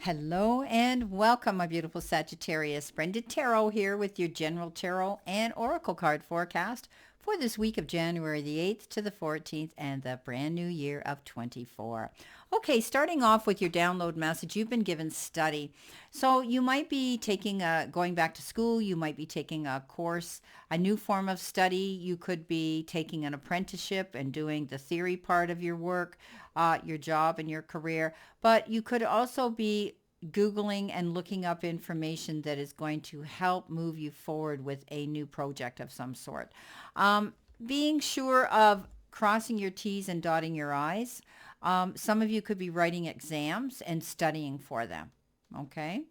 Hello and welcome, my beautiful Sagittarius. Brenda Taro here with your general tarot and oracle card forecast for this week of January the 8th to the 14th and the brand new year of 24. Okay, starting off with your download message, you've been given study. So you might be going back to school, you might be taking a course, a new form of study. You could be taking an apprenticeship and doing the theory part of your work, your job and your career. But you could also be Googling and looking up information that is going to help move you forward with a new project of some sort. Being sure of crossing your T's and dotting your I's. Some of you could be writing exams and studying for them. Okay.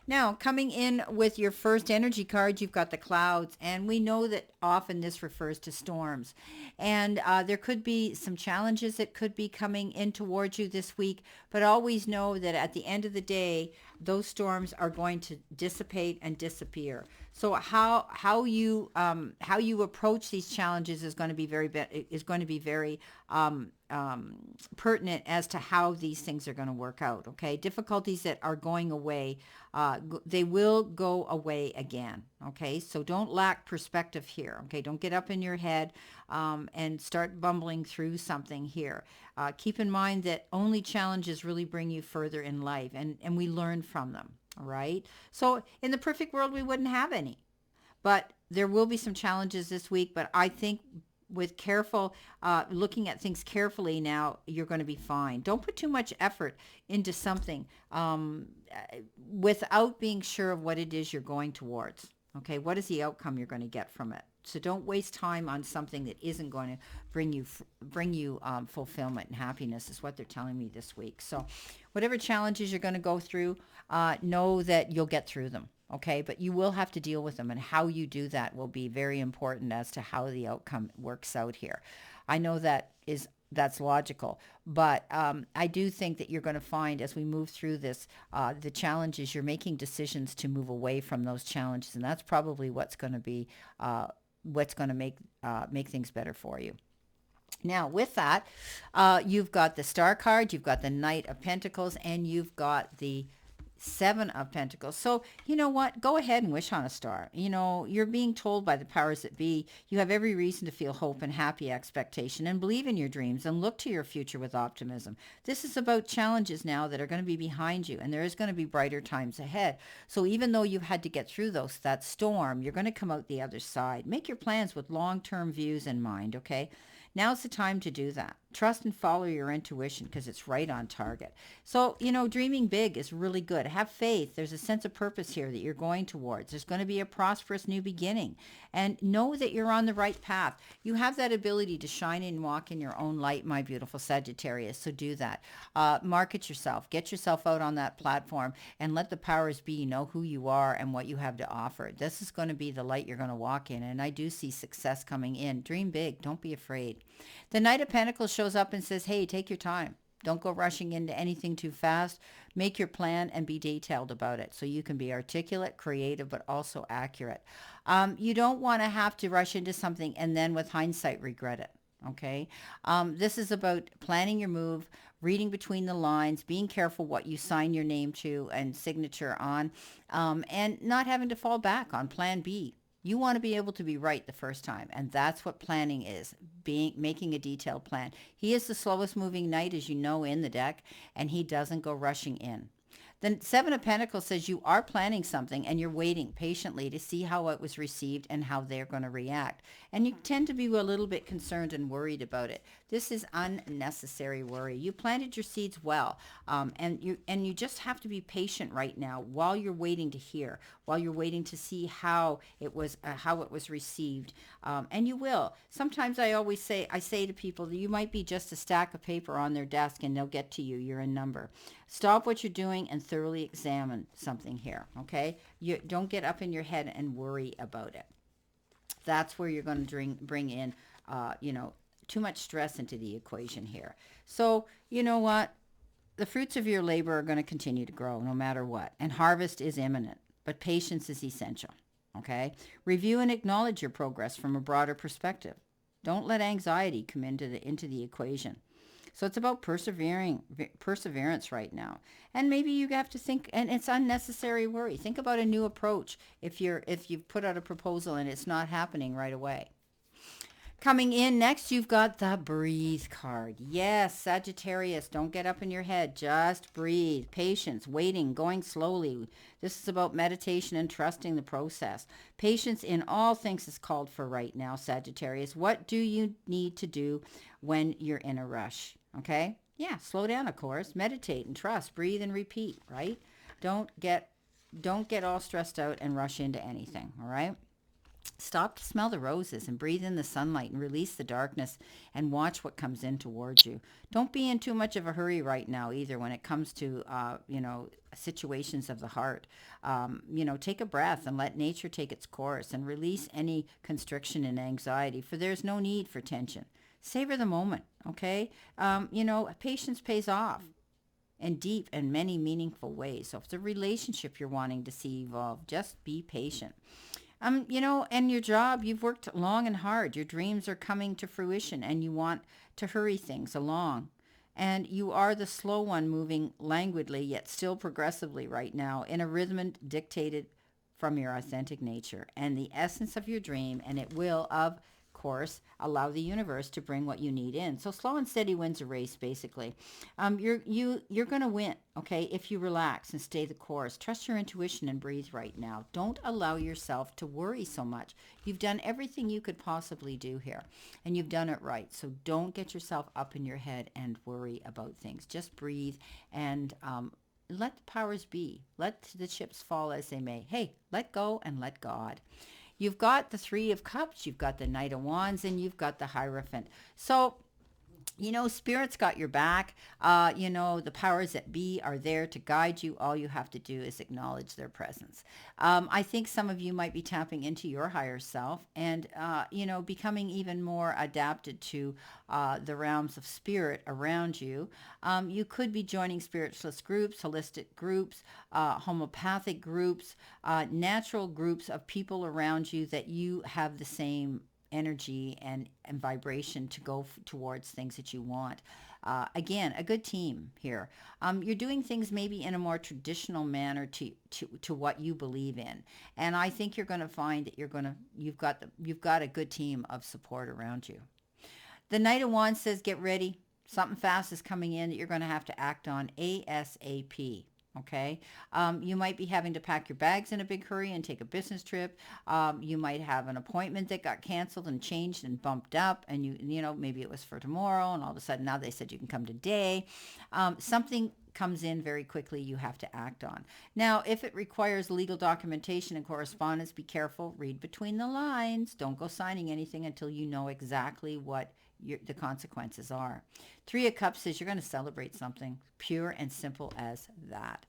Now, coming in with your first energy card, you've got the clouds, and we know that often this refers to storms. And there could be some challenges that could be coming in towards you this week, but always know that at the end of the day, those storms are going to dissipate and disappear. So how you approach these challenges is going to be very pertinent as to how these things are going to work out. Okay, difficulties that are going away, they will go away again. Okay, so don't lack perspective here. Okay, don't get up in your head and start bumbling through something here. Keep in mind that only challenges really bring you further in life, and we learn from them. All right. So in the perfect world, we wouldn't have any, but there will be some challenges this week. But I think with careful looking at things carefully now, you're going to be fine. Don't put too much effort into something without being sure of what it is you're going towards. Okay, what is the outcome you're going to get from it? So don't waste time on something that isn't going to bring you fulfillment and happiness, is what they're telling me this week. So whatever challenges you're going to go through, know that you'll get through them. Okay, but you will have to deal with them, and how you do that will be very important as to how the outcome works out here. I know that's logical, but I do think that you're going to find as we move through this, the challenges, you're making decisions to move away from those challenges, and that's probably what's going to make things better for you. Now, with that, you've got the Star card, you've got the Knight of Pentacles, and you've got the Seven of Pentacles. So, you know what? Go ahead and wish on a star. You know, you're being told by the powers that be, you have every reason to feel hope and happy expectation and believe in your dreams and look to your future with optimism. This is about challenges now that are going to be behind you, and there is going to be brighter times ahead. So even though you've had to get through that storm, you're going to come out the other side. Make your plans with long-term views in mind, okay? Now's the time to do that. Trust and follow your intuition because it's right on target. So, dreaming big is really good. Have faith. There's a sense of purpose here that you're going towards. There's going to be a prosperous new beginning. And know that you're on the right path. You have that ability to shine and walk in your own light, my beautiful Sagittarius. So do that. Market yourself. Get yourself out on that platform and let the powers be know who you are and what you have to offer. This is going to be the light you're going to walk in. And I do see success coming in. Dream big. Don't be afraid. The Knight of Pentacles shows up and says, hey, take your time. Don't go rushing into anything too fast. Make your plan and be detailed about it so you can be articulate, creative, but also accurate. You don't want to have to rush into something and then with hindsight regret it. Okay. This is about planning your move, reading between the lines, being careful what you sign your name to and signature on, and not having to fall back on plan B. You want to be able to be right the first time, and that's what planning is, making a detailed plan. He is the slowest moving knight, as you know, in the deck, and he doesn't go rushing in. The Seven of Pentacles says you are planning something and you're waiting patiently to see how it was received and how they're going to react. And you tend to be a little bit concerned and worried about it. This is unnecessary worry. You planted your seeds well, and you just have to be patient right now while you're waiting to hear, while you're waiting to see how it was received. And you will. Sometimes I say to people that you might be just a stack of paper on their desk and they'll get to you. You're a number. Stop what you're doing and thoroughly examine something here, okay? You don't get up in your head and worry about it. That's where you're going to bring in, too much stress into the equation here. So, you know what? The fruits of your labor are going to continue to grow no matter what, and harvest is imminent, but patience is essential, okay? Review and acknowledge your progress from a broader perspective. Don't let anxiety come into the equation. So it's about perseverance right now. And maybe you have to think, and it's unnecessary worry. Think about a new approach if you've put out a proposal and it's not happening right away. Coming in next, you've got the breathe card. Yes, Sagittarius, don't get up in your head. Just breathe. Patience, waiting, going slowly. This is about meditation and trusting the process. Patience in all things is called for right now, Sagittarius. What do you need to do when you're in a rush? Okay? Yeah, slow down, of course. Meditate and trust. Breathe and repeat, right? Don't get all stressed out and rush into anything, all right? Stop to smell the roses and breathe in the sunlight and release the darkness and watch what comes in towards you. Don't be in too much of a hurry right now either when it comes to, situations of the heart. Take a breath and let nature take its course and release any constriction and anxiety, for there's no need for tension. Savor the moment, okay? Patience pays off in deep and many meaningful ways. So if it's a relationship you're wanting to see evolve, just be patient. And your job, you've worked long and hard. Your dreams are coming to fruition and you want to hurry things along. And you are the slow one moving languidly yet still progressively right now in a rhythm dictated from your authentic nature and the essence of your dream, and it will, of course, allow the universe to bring what you need in. So slow and steady wins a race, basically. You're going to win, okay, if you relax and stay the course. Trust your intuition and breathe right now. Don't allow yourself to worry so much. You've done everything you could possibly do here, and you've done it right. So don't get yourself up in your head and worry about things. Just breathe and let the powers be. Let the chips fall as they may. Hey, let go and let God. You've got the Three of Cups, you've got the Knight of Wands, and you've got the Hierophant. So, Spirit's got your back. The powers that be are there to guide you. All you have to do is acknowledge their presence. I think some of you might be tapping into your higher self and, becoming even more adapted to the realms of spirit around you. You could be joining spiritualist groups, holistic groups, homeopathic groups, natural groups of people around you that you have the same energy and vibration to go towards things that you want. Again, a good team here. You're doing things maybe in a more traditional manner to what you believe in, and I think you're going to find that you've got a good team of support around you. The Knight of Wands says, get ready. Something fast is coming in that you're going to have to act on ASAP. Okay. You might be having to pack your bags in a big hurry and take a business trip. You might have an appointment that got canceled and changed and bumped up, and maybe it was for tomorrow, and all of a sudden now they said you can come today. Something comes in very quickly you have to act on. Now, if it requires legal documentation and correspondence, be careful. Read between the lines. Don't go signing anything until you know exactly what the consequences are. Three of Cups says you're going to celebrate something pure and simple as that.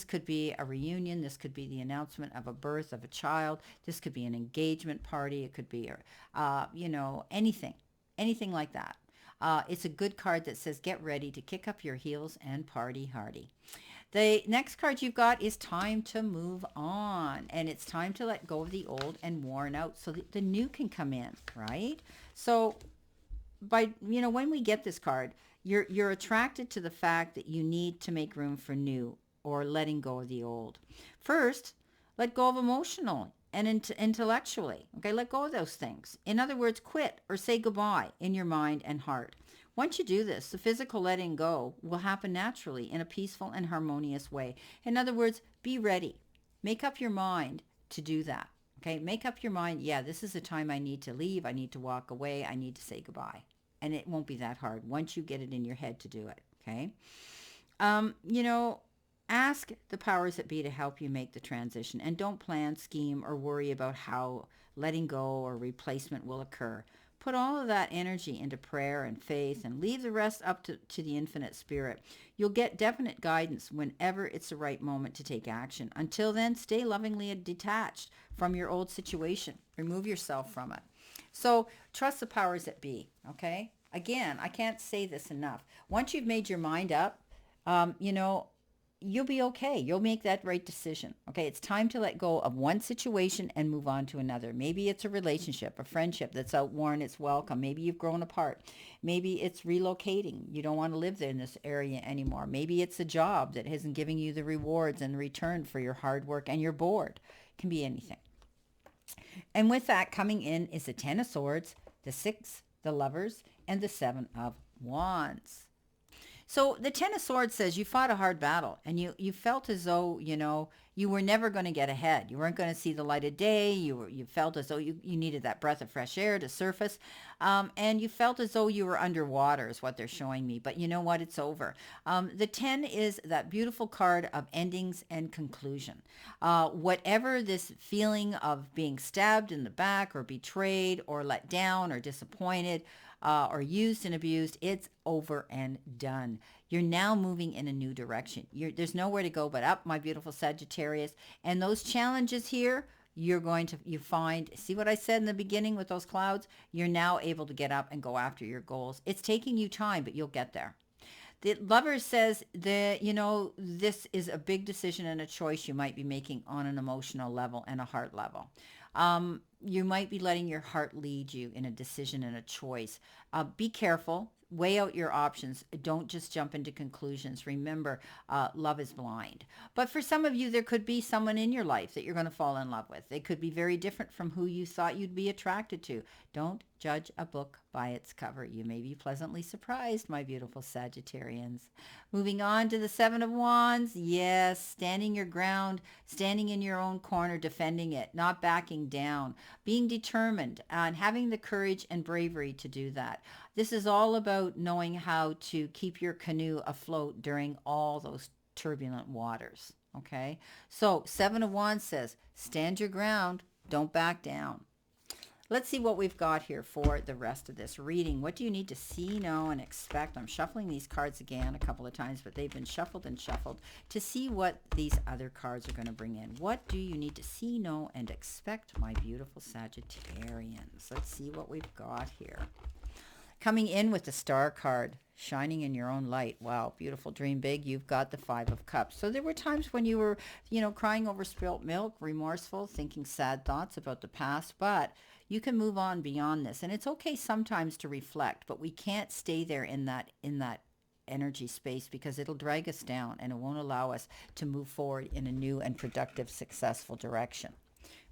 Could be a reunion. This could be the announcement of a birth of a child. This could be an engagement party. It could be, anything like that. It's a good card that says get ready to kick up your heels and party hardy. The next card you've got is time to move on, and it's time to let go of the old and worn out so that the new can come in, right? So when we get this card, you're attracted to the fact that you need to make room for new or letting go of the old. First, let go of emotional and intellectually. Okay, let go of those things. In other words, quit or say goodbye in your mind and heart. Once you do this, the physical letting go will happen naturally in a peaceful and harmonious way. In other words, be ready. Make up your mind to do that. Okay, make up your mind, yeah, this is the time I need to leave. I need to walk away. I need to say goodbye. And it won't be that hard once you get it in your head to do it, okay? Ask the powers that be to help you make the transition, and don't plan, scheme, or worry about how letting go or replacement will occur. Put all of that energy into prayer and faith and leave the rest up to the infinite spirit. You'll get definite guidance whenever it's the right moment to take action. Until then, stay lovingly detached from your old situation. Remove yourself from it. So trust the powers that be, okay? Again, I can't say this enough. Once you've made your mind up, you'll be okay. You'll make that right decision. Okay, it's time to let go of one situation and move on to another. Maybe it's a relationship, a friendship that's outworn its welcome. Maybe you've grown apart. Maybe it's relocating. You don't want to live there in this area anymore. Maybe it's a job that isn't giving you the rewards and return for your hard work and you're bored. It can be anything. And with that, coming in is the Ten of Swords, the Six, the Lovers, and the Seven of Wands. So the Ten of Swords says you fought a hard battle and you felt as though, you were never going to get ahead. You weren't going to see the light of day. You felt as though you needed that breath of fresh air to surface. And you felt as though you were underwater is what they're showing me. But you know what? It's over. The 10 is that beautiful card of endings and conclusion. Whatever this feeling of being stabbed in the back or betrayed or let down or disappointed, or used and abused, it's over and done. You're now moving in a new direction. There's nowhere to go but up, my beautiful Sagittarius. And those challenges here, you find, see what I said in the beginning with those clouds? You're now able to get up and go after your goals. It's taking you time, but you'll get there. The Lover says that, this is a big decision and a choice you might be making on an emotional level and a heart level. You might be letting your heart lead you in a decision and a choice. Be careful. Weigh out your options. Don't just jump into conclusions. Remember, love is blind. But for some of you, there could be someone in your life that you're going to fall in love with. They could be very different from who you thought you'd be attracted to. Don't judge a book by its cover. You may be pleasantly surprised, my beautiful Sagittarians. Moving on to the Seven of Wands. Yes, standing your ground, standing in your own corner, defending it, not backing down, being determined, and having the courage and bravery to do that. This is all about knowing how to keep your canoe afloat during all those turbulent waters. Okay? So, Seven of Wands says, stand your ground, don't back down. Let's see what we've got here for the rest of this reading. What do you need to see, know, and expect? I'm shuffling these cards again a couple of times, but they've been shuffled and shuffled to see what these other cards are going to bring in. What do you need to see, know, and expect, my beautiful Sagittarians? Let's see what we've got here. Coming in with the Star card, shining in your own light. Wow, beautiful, dream big. You've got the Five of Cups. So there were times when you were, crying over spilt milk, remorseful, thinking sad thoughts about the past, but you can move on beyond this. And it's okay sometimes to reflect, but we can't stay there in that energy space because it'll drag us down and it won't allow us to move forward in a new and productive, successful direction.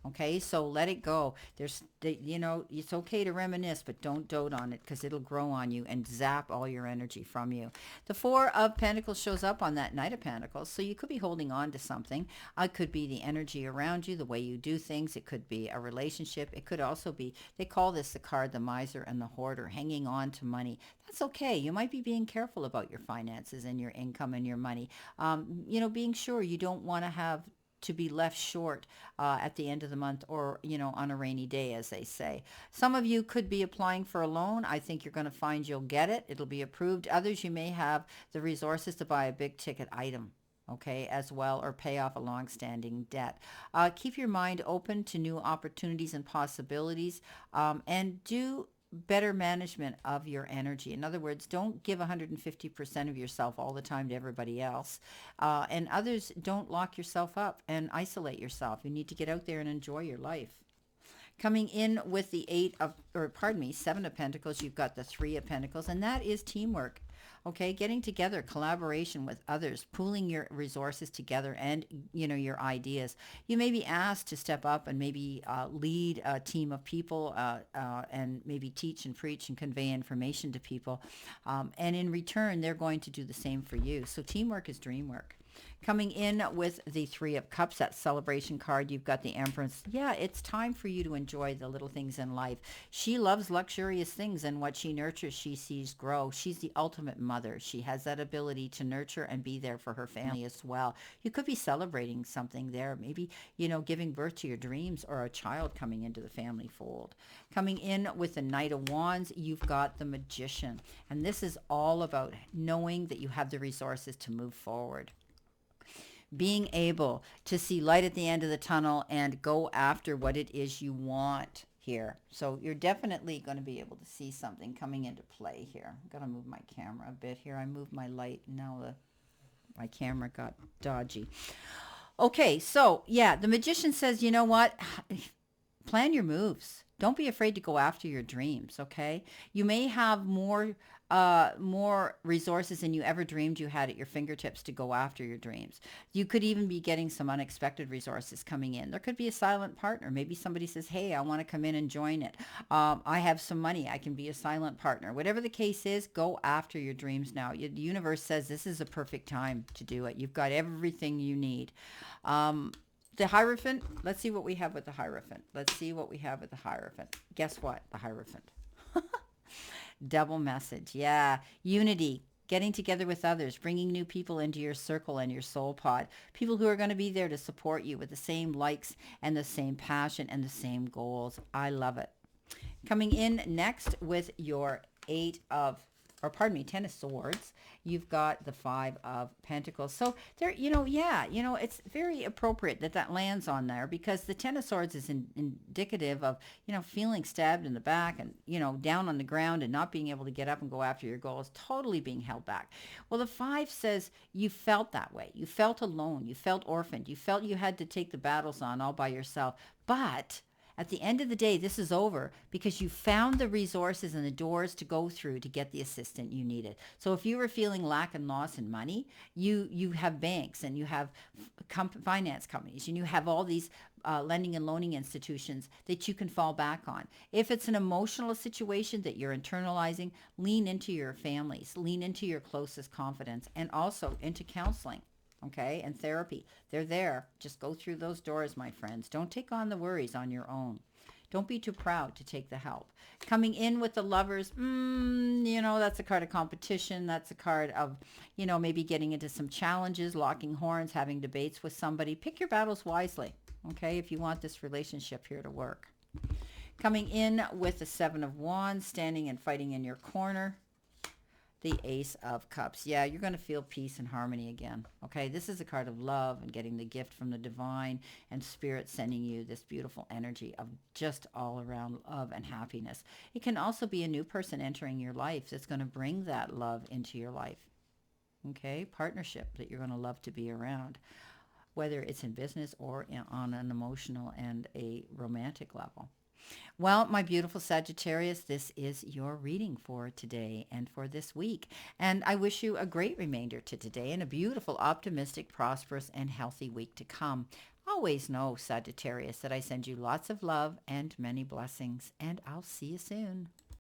Okay, so let it go. It's okay to reminisce, but don't dote on it because it'll grow on you and zap all your energy from you. The Four of Pentacles shows up on that Knight of Pentacles, so you could be holding on to something. It could be the energy around you, the way you do things. It could be a relationship. It could also be, they call this the card, the Miser and the Hoarder, hanging on to money. That's okay. You might be being careful about your finances and your income and your money. Being sure you don't want to be left short at the end of the month or, on a rainy day, as they say. Some of you could be applying for a loan. I think you're going to find you'll get it. It'll be approved. Others, you may have the resources to buy a big ticket item, okay, as well, or pay off a long-standing debt. Keep your mind open to new opportunities and possibilities, and do better management of your energy. In other words, don't give 150% of yourself all the time to everybody else. And others, don't lock yourself up and isolate yourself. You need to get out there and enjoy your life. Coming in with the Seven of Pentacles, you've got the Three of Pentacles, and that is teamwork. Okay, getting together, collaboration with others, pooling your resources together and, your ideas. You may be asked to step up and maybe lead a team of people and maybe teach and preach and convey information to people. And in return, they're going to do the same for you. So teamwork is dream work. Coming in with the Three of Cups, that celebration card, you've got the Empress. Yeah, it's time for you to enjoy the little things in life. She loves luxurious things, and what she nurtures, she sees grow. She's the ultimate mother. She has that ability to nurture and be there for her family as well. You could be celebrating something there, maybe, giving birth to your dreams or a child coming into the family fold. Coming in with the Knight of Wands, you've got the Magician. And this is all about knowing that you have the resources to move forward. Being able to see light at the end of the tunnel and go after what it is you want here. So you're definitely going to be able to see something coming into play here. I'm going to move my camera a bit here. I moved my light. Now My camera got dodgy. Okay, so yeah, the magician says, you know what? Plan your moves. Don't be afraid to go after your dreams, okay? You may have more resources than you ever dreamed you had at your fingertips to go after your dreams. You could even be getting some unexpected resources coming in. There could be a silent partner. Maybe somebody says, "Hey, I want to come in and join it. I have some money. I can be a silent partner." Whatever the case is, go after your dreams now. The universe says this is a perfect time to do it. You've got everything you need. Um, the Hierophant, let's see what we have with the Hierophant. Let's see what we have with the Hierophant. Guess what? The Hierophant. Double message. Yeah. Unity. Getting together with others, bringing new people into your circle and your soul pod. People who are going to be there to support you with the same likes and the same passion and the same goals. I love it. Coming in next with your Ten of Swords, you've got the Five of Pentacles. So there, it's very appropriate that that lands on there, because the Ten of Swords is indicative of, feeling stabbed in the back and, down on the ground and not being able to get up and go after your goals, totally being held back. Well, the Five says you felt that way. You felt alone. You felt orphaned. You felt you had to take the battles on all by yourself. But at the end of the day, this is over because you found the resources and the doors to go through to get the assistant you needed. So if you were feeling lack and loss in money, you have banks and you have finance companies and you have all these lending and loaning institutions that you can fall back on. If it's an emotional situation that you're internalizing, lean into your families, lean into your closest confidence, and also into counseling. Okay, and therapy. They're there. Just go through those doors, my friends. Don't take on the worries on your own. Don't be too proud to take the help. Coming in with the Lovers, that's a card of competition. That's a card of, maybe getting into some challenges, locking horns, having debates with somebody. Pick your battles wisely, okay, if you want this relationship here to work. Coming in with the Seven of Wands, standing and fighting in your corner. The Ace of Cups. Yeah, you're going to feel peace and harmony again. Okay, this is a card of love and getting the gift from the divine and spirit sending you this beautiful energy of just all around love and happiness. It can also be a new person entering your life that's going to bring that love into your life. Okay, partnership that you're going to love to be around, whether it's in business or on an emotional and a romantic level. Well, my beautiful Sagittarius, this is your reading for today and for this week. And I wish you a great remainder to today and a beautiful, optimistic, prosperous, and healthy week to come. Always know, Sagittarius, that I send you lots of love and many blessings, and I'll see you soon.